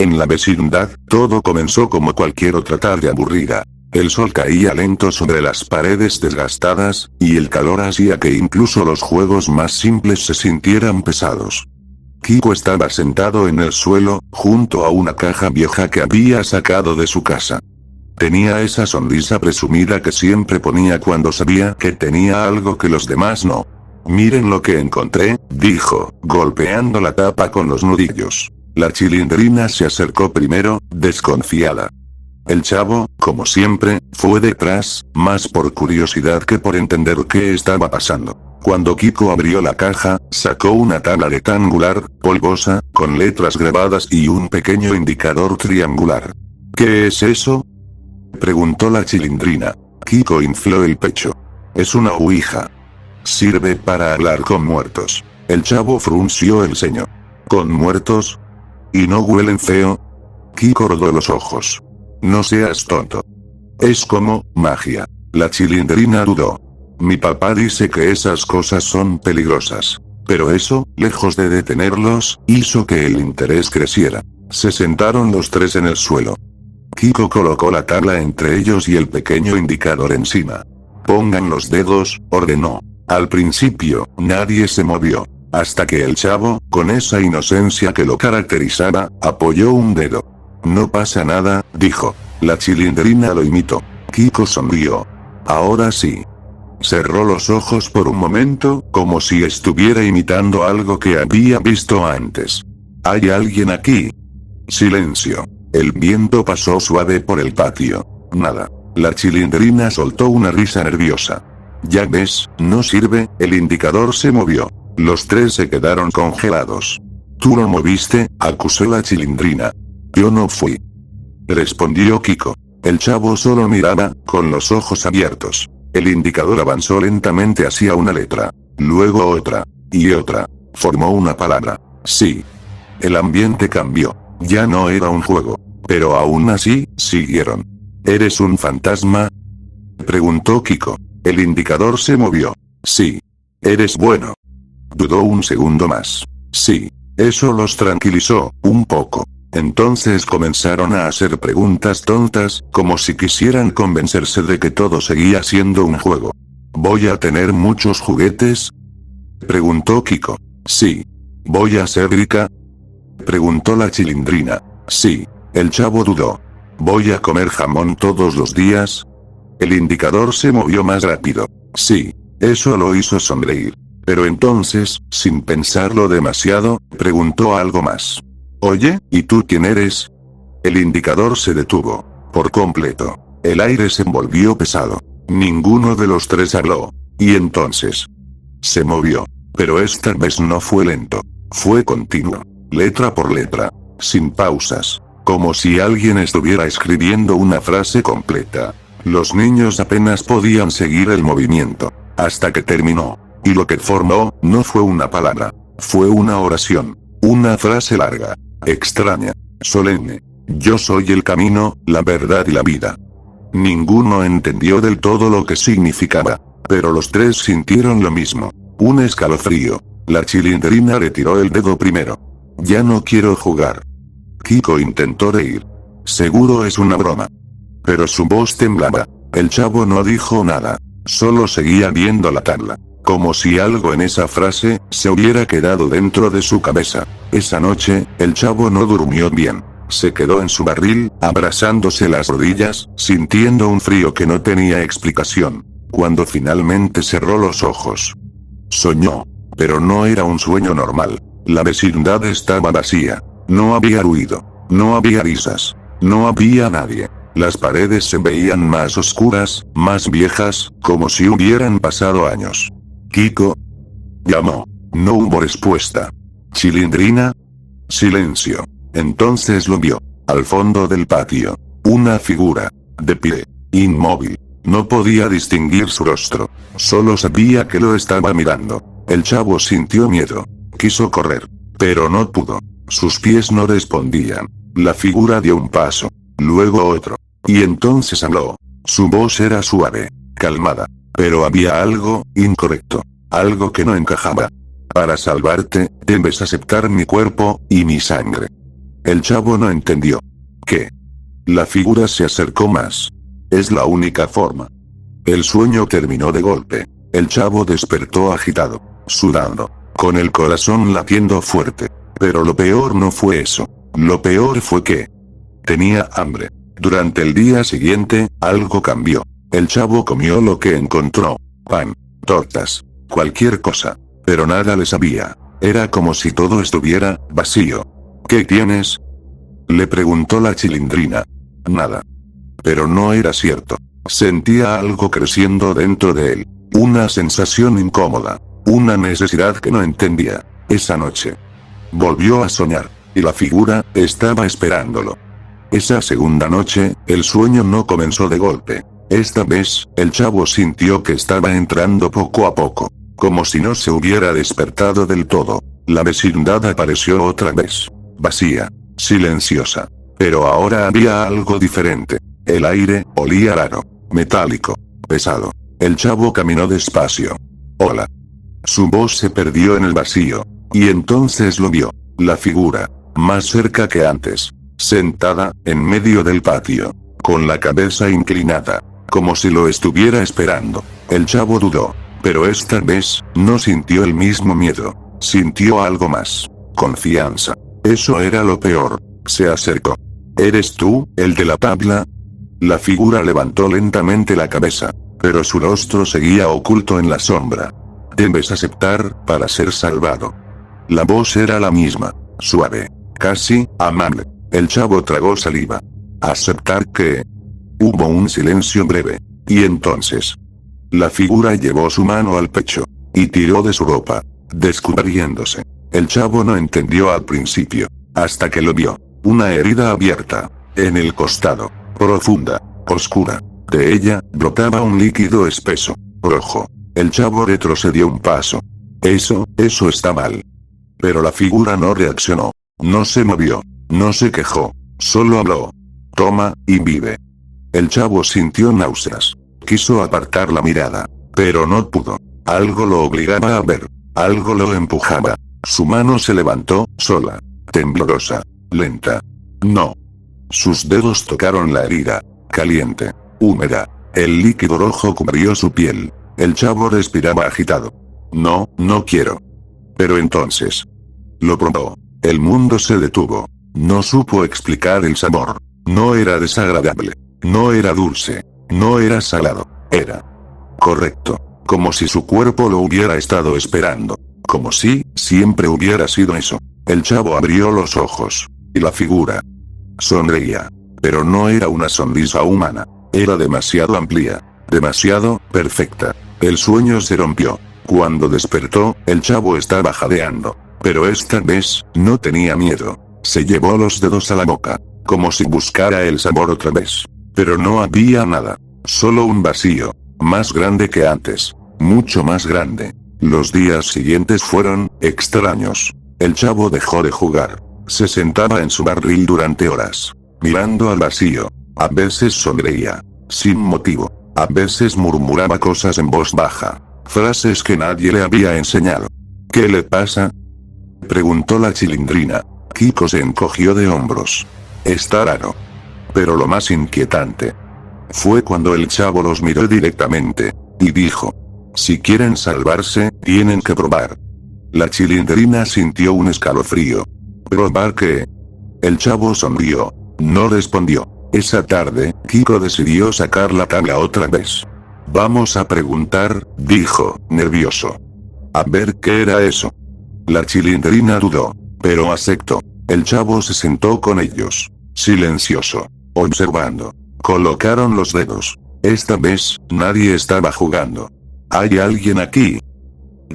En la vecindad, todo comenzó como cualquier otra tarde aburrida. El sol caía lento sobre las paredes desgastadas, y el calor hacía que incluso los juegos más simples se sintieran pesados. Kiko estaba sentado en el suelo, junto a una caja vieja que había sacado de su casa. Tenía esa sonrisa presumida que siempre ponía cuando sabía que tenía algo que los demás no. Miren lo que encontré, dijo, golpeando la tapa con los nudillos. La Chilindrina se acercó primero, desconfiada. El chavo, como siempre, fue detrás, más por curiosidad que por entender qué estaba pasando. Cuando Kiko abrió la caja, sacó una tabla rectangular, polvosa, con letras grabadas y un pequeño indicador triangular. ¿Qué es eso?, preguntó la Chilindrina. Kiko infló el pecho. Es una ouija. Sirve para hablar con muertos. El chavo frunció el ceño. ¿Con muertos? ¿Y no huelen feo? Kiko rodó los ojos. No seas tonto. Es como magia. La Chilindrina dudó. Mi papá dice que esas cosas son peligrosas. Pero eso, lejos de detenerlos, hizo que el interés creciera. Se sentaron los tres en el suelo. Kiko colocó la tabla entre ellos y el pequeño indicador encima. Pongan los dedos, ordenó. Al principio, nadie se movió. Hasta que el chavo, con esa inocencia que lo caracterizaba, apoyó un dedo. No pasa nada, dijo. La Chilindrina lo imitó. Kiko sonrió. Ahora sí. Cerró los ojos por un momento, como si estuviera imitando algo que había visto antes. ¿Hay alguien aquí? Silencio. El viento pasó suave por el patio. Nada. La Chilindrina soltó una risa nerviosa. Ya ves, no sirve, el indicador se movió. Los tres se quedaron congelados. Tú lo moviste, acusó la Chilindrina. Yo no fui. Respondió Kiko. El chavo solo miraba, con los ojos abiertos. El indicador avanzó lentamente hacia una letra. Luego otra. Y otra. Formó una palabra. Sí. El ambiente cambió. Ya no era un juego. Pero aún así, siguieron. ¿Eres un fantasma?, preguntó Kiko. El indicador se movió. Sí. ¿Eres bueno? Dudó un segundo más. Sí. Eso los tranquilizó, un poco. Entonces comenzaron a hacer preguntas tontas, como si quisieran convencerse de que todo seguía siendo un juego. ¿Voy a tener muchos juguetes?, preguntó Kiko. Sí. ¿Voy a ser rica?, preguntó la Chilindrina. Sí. El chavo dudó. ¿Voy a comer jamón todos los días? El indicador se movió más rápido. Sí. Eso lo hizo sonreír. Pero entonces, sin pensarlo demasiado, preguntó algo más. Oye, ¿y tú quién eres? El indicador se detuvo. Por completo. El aire se envolvió pesado. Ninguno de los tres habló. Y entonces. Se movió. Pero esta vez no fue lento. Fue continuo. Letra por letra. Sin pausas. Como si alguien estuviera escribiendo una frase completa. Los niños apenas podían seguir el movimiento. Hasta que terminó. Y lo que formó, no fue una palabra. Fue una oración. Una frase larga. Extraña. Solemne. Yo soy el camino, la verdad y la vida. Ninguno entendió del todo lo que significaba. Pero los tres sintieron lo mismo. Un escalofrío. La Chilindrina retiró el dedo primero. Ya no quiero jugar. Kiko intentó reír. Seguro es una broma. Pero su voz temblaba. El chavo no dijo nada. Solo seguía viendo la tabla. Como si algo en esa frase, se hubiera quedado dentro de su cabeza. Esa noche, el chavo no durmió bien. Se quedó en su barril, abrazándose las rodillas, sintiendo un frío que no tenía explicación. Cuando finalmente cerró los ojos. Soñó. Pero no era un sueño normal. La vecindad estaba vacía. No había ruido. No había risas. No había nadie. Las paredes se veían más oscuras, más viejas, como si hubieran pasado años. Kiko llamó. No hubo respuesta. Chilindrina. Silencio. Entonces lo vio. Al fondo del patio. Una figura. De pie. Inmóvil. No podía distinguir su rostro. Solo sabía que lo estaba mirando. El chavo sintió miedo. Quiso correr. Pero no pudo. Sus pies no respondían. La figura dio un paso. Luego otro. Y entonces habló. Su voz era suave. Calmada. Pero había algo incorrecto. Algo que no encajaba. Para salvarte, debes aceptar mi cuerpo, y mi sangre. El chavo no entendió. ¿Qué? La figura se acercó más. Es la única forma. El sueño terminó de golpe. El chavo despertó agitado, sudando, con el corazón latiendo fuerte. Pero lo peor no fue eso. Lo peor fue que tenía hambre. Durante el día siguiente, algo cambió. El chavo comió lo que encontró. Pan, tortas, cualquier cosa. Pero nada le sabía. Era como si todo estuviera vacío. ¿Qué tienes? Le preguntó la Chilindrina. Nada. Pero no era cierto. Sentía algo creciendo dentro de él. Una sensación incómoda. Una necesidad que no entendía. Esa noche volvió a soñar. Y la figura estaba esperándolo. Esa segunda noche, el sueño no comenzó de golpe. Esta vez, el chavo sintió que estaba entrando poco a poco. Como si no se hubiera despertado del todo. La vecindad apareció otra vez. Vacía. Silenciosa. Pero ahora había algo diferente. El aire olía raro. Metálico. Pesado. El chavo caminó despacio. Hola. Su voz se perdió en el vacío. Y entonces lo vio. La figura. Más cerca que antes. Sentada, en medio del patio. Con la cabeza inclinada. Como si lo estuviera esperando. El chavo dudó. Pero esta vez, no sintió el mismo miedo. Sintió algo más. Confianza. Eso era lo peor. Se acercó. ¿Eres tú, el de la tabla? La figura levantó lentamente la cabeza. Pero su rostro seguía oculto en la sombra. Debes aceptar, para ser salvado. La voz era la misma. Suave. Casi, amable. El chavo tragó saliva. ¿Aceptar qué? Hubo un silencio breve. Y entonces la figura llevó su mano al pecho. Y tiró de su ropa. Descubriéndose. El chavo no entendió al principio. Hasta que lo vio. Una herida abierta. En el costado. Profunda. Oscura. De ella, brotaba un líquido espeso. Rojo. El chavo retrocedió un paso. Eso está mal. Pero la figura no reaccionó. No se movió. No se quejó. Solo habló. Toma, y vive. El chavo sintió náuseas. Quiso apartar la mirada. Pero no pudo. Algo lo obligaba a ver. Algo lo empujaba. Su mano se levantó, sola. Temblorosa. Lenta. No. Sus dedos tocaron la herida. Caliente. Húmeda. El líquido rojo cubrió su piel. El chavo respiraba agitado. No, no quiero. Pero entonces lo probó. El mundo se detuvo. No supo explicar el sabor. No era desagradable. No era dulce. No era salado. Era correcto. Como si su cuerpo lo hubiera estado esperando. Como si siempre hubiera sido eso. El chavo abrió los ojos. Y la figura sonreía. Pero no era una sonrisa humana. Era demasiado amplia. Demasiado perfecta. El sueño se rompió. Cuando despertó, el chavo estaba jadeando. Pero esta vez, no tenía miedo. Se llevó los dedos a la boca. Como si buscara el sabor otra vez. Pero no había nada. Solo un vacío. Más grande que antes. Mucho más grande. Los días siguientes fueron extraños. El chavo dejó de jugar. Se sentaba en su barril durante horas. Mirando al vacío. A veces sonreía. Sin motivo. A veces murmuraba cosas en voz baja. Frases que nadie le había enseñado. ¿Qué le pasa? Preguntó la Chilindrina. Kiko se encogió de hombros. Está raro. Pero lo más inquietante fue cuando el chavo los miró directamente. Y dijo. Si quieren salvarse, tienen que probar. La Chilindrina sintió un escalofrío. ¿Probar qué? El chavo sonrió. No respondió. Esa tarde, Kiko decidió sacar la tabla otra vez. Vamos a preguntar, dijo, nervioso. A ver qué era eso. La Chilindrina dudó, pero aceptó. El chavo se sentó con ellos, silencioso, observando. Colocaron los dedos. Esta vez, nadie estaba jugando. ¿Hay alguien aquí?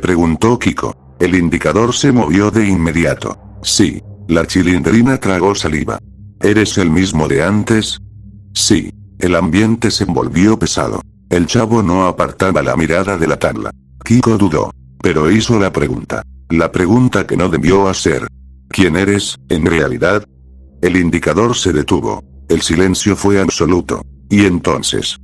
Preguntó Kiko. El indicador se movió de inmediato. Sí. La Chilindrina tragó saliva. ¿Eres el mismo de antes? Sí. El ambiente se volvió pesado. El chavo no apartaba la mirada de la tabla. Kiko dudó. Pero hizo la pregunta. La pregunta que no debió hacer. ¿Quién eres, en realidad? El indicador se detuvo. El silencio fue absoluto. Y entonces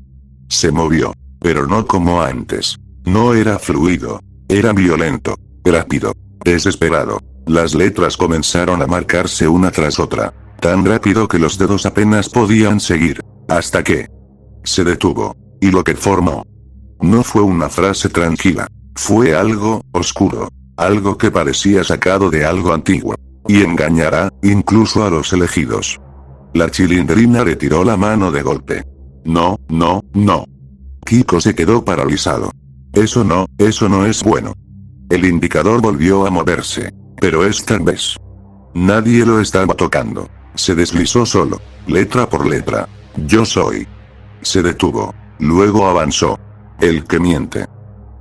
se movió. Pero no como antes. No era fluido. Era violento. Rápido. Desesperado. Las letras comenzaron a marcarse una tras otra. Tan rápido que los dedos apenas podían seguir. Hasta que se detuvo. Y lo que formó no fue una frase tranquila. Fue algo oscuro. Algo que parecía sacado de algo antiguo. Y engañará, incluso a los elegidos. La Chilindrina retiró la mano de golpe. No, no, no. Kiko se quedó paralizado. Eso no es bueno. El indicador volvió a moverse. Pero esta vez nadie lo estaba tocando. Se deslizó solo, letra por letra. Yo soy. Se detuvo. Luego avanzó. El que miente.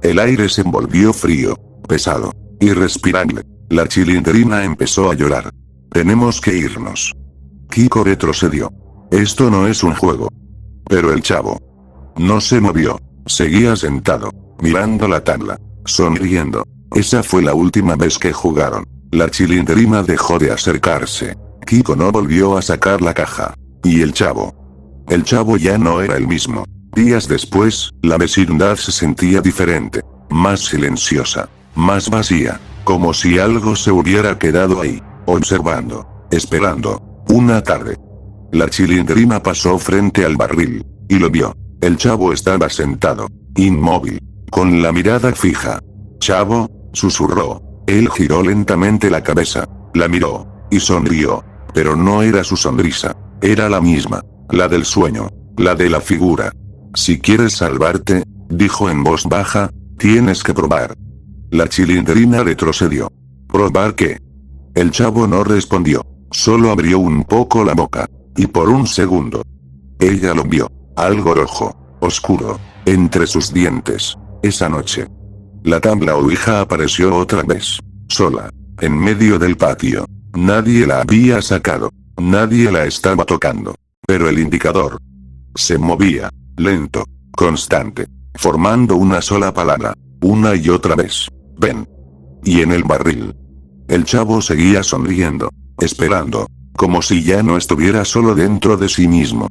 El aire se envolvió frío, pesado, irrespirable. La Chilindrina empezó a llorar. Tenemos que irnos. Kiko retrocedió. Esto no es un juego. Pero el chavo no se movió. Seguía sentado, mirando la tabla, sonriendo. Esa fue la última vez que jugaron. La Chilindrina dejó de acercarse. Kiko no volvió a sacar la caja. Y el chavo. El chavo ya no era el mismo. Días después, la vecindad se sentía diferente. Más silenciosa. Más vacía. Como si algo se hubiera quedado ahí, observando, esperando. Una tarde. La Chilindrina pasó frente al barril. Y lo vio. El chavo estaba sentado, inmóvil, con la mirada fija. Chavo, susurró. Él giró lentamente la cabeza, la miró, y sonrió. Pero no era su sonrisa. Era la misma, la del sueño, la de la figura. Si quieres salvarte, dijo en voz baja, tienes que probar. La Chilindrina retrocedió. ¿Probar qué? El chavo no respondió. Solo abrió un poco la boca. Y por un segundo. Ella lo vio. Algo rojo, oscuro, entre sus dientes. Esa noche. La tabla ouija apareció otra vez. Sola. En medio del patio. Nadie la había sacado. Nadie la estaba tocando. Pero el indicador se movía. Lento. Constante. Formando una sola palabra. Una y otra vez. Ven. Y en el barril. El chavo seguía sonriendo. Esperando. Como si ya no estuviera solo dentro de sí mismo.